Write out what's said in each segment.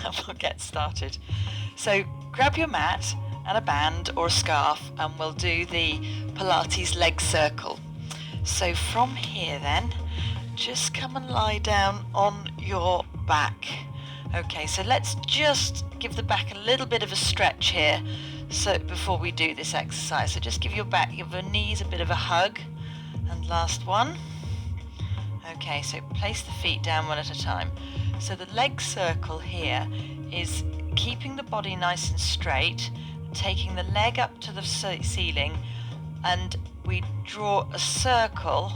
and we'll get started. So grab your mat and a band or a scarf and we'll do the Pilates leg circle. So from here then, just come and lie down on your back. Okay, so let's just give the back a little bit of a stretch here so before we do this exercise. So just give your knees a bit of a hug. And last one. Okay, so place the feet down one at a time. So the leg circle here is keeping the body nice and straight, taking the leg up to the ceiling, and we draw a circle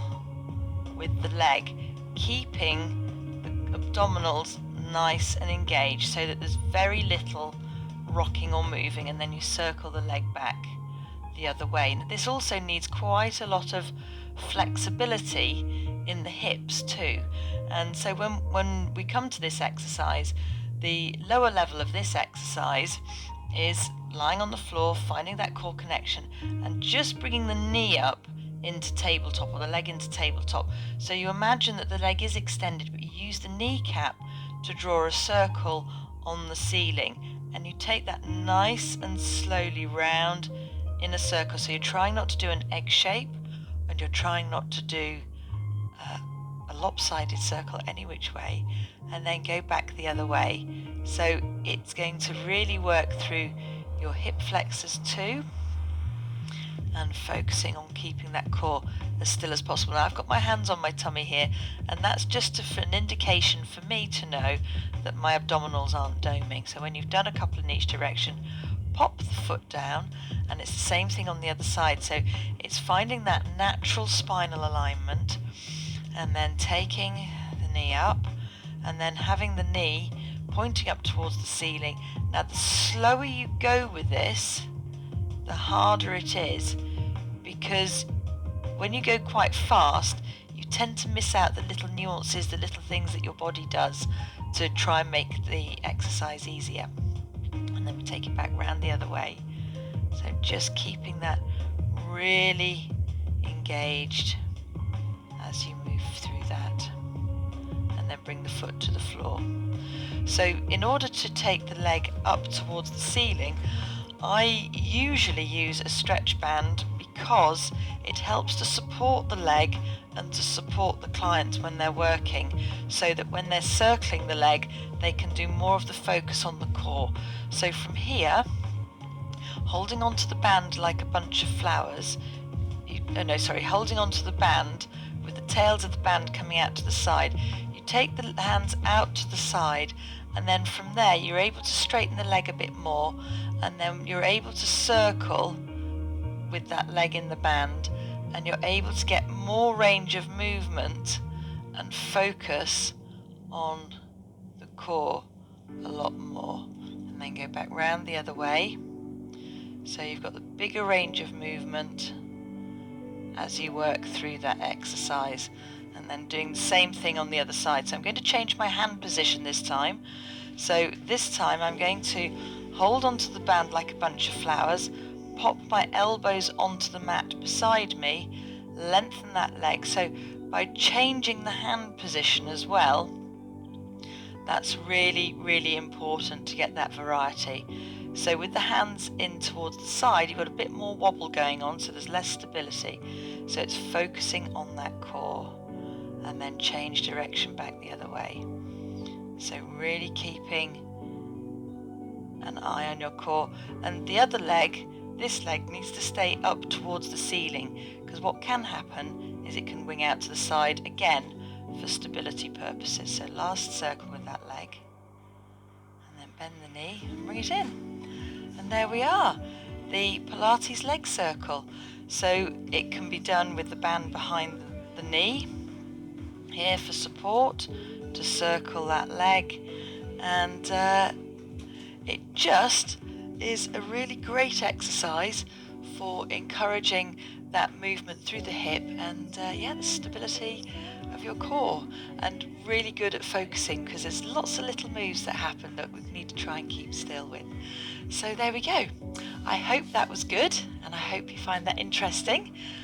with the leg, keeping the abdominals nice and engaged so that there's very little rocking or moving, and then you circle the leg back the other way. Now, this also needs quite a lot of flexibility in the hips too, and so when we come to this exercise, the lower level of this exercise is lying on the floor, finding that core connection and just bringing the knee up into tabletop, or the leg into tabletop. So you imagine that the leg is extended, but you use the kneecap to draw a circle on the ceiling, and you take that nice and slowly round in a circle. So you're trying not to do an egg shape, and you're trying not to do a lopsided circle any which way, and then go back the other way. So it's going to really work through your hip flexors too, and focusing on keeping that core as still as possible. Now I've got my hands on my tummy here, and that's just an indication for me to know that my abdominals aren't doming. So when you've done a couple in each direction, pop the foot down, and it's the same thing on the other side. So it's finding that natural spinal alignment, and then taking the knee up, and then having the knee pointing up towards the ceiling. Now the slower you go with this, the harder it is, because when you go quite fast, you tend to miss out the little nuances, the little things that your body does to try and make the exercise easier. And then we take it back round the other way. So just keeping that really engaged as you move through that, and then bring the foot to the floor. So in order to take the leg up towards the ceiling, I usually use a stretch band because it helps to support the leg and to support the client when they're working, so that when they're circling the leg, they can do more of the focus on the core. So from here, holding onto the band like a bunch of flowers, holding onto the band with the tails of the band coming out to the side, you take the hands out to the side, and then from there you're able to straighten the leg a bit more, and then you're able to circle with that leg in the band, and you're able to get more range of movement and focus on the core a lot more. And then go back round the other way, so you've got the bigger range of movement as you work through that exercise, and then doing the same thing on the other side. So I'm going to change my hand position this time. So this time I'm going to hold onto the band like a bunch of flowers, pop my elbows onto the mat beside me, lengthen that leg. So by changing the hand position as well, that's really, really important to get that variety. So with the hands in towards the side, you've got a bit more wobble going on, so there's less stability. So it's focusing on that core, and then change direction back the other way. So really keeping an eye on your core. And the other leg, this leg needs to stay up towards the ceiling, because what can happen is it can wing out to the side again for stability purposes. So last circle with that leg, and then bend the knee and bring it in. And there we are, the Pilates leg circle. So it can be done with the band behind the knee here for support, to circle that leg, and it just is a really great exercise for encouraging that movement through the hip and the stability of your core, and really good at focusing, because there's lots of little moves that happen that we need to try and keep still with. So there we go. I hope that was good, and I hope you find that interesting.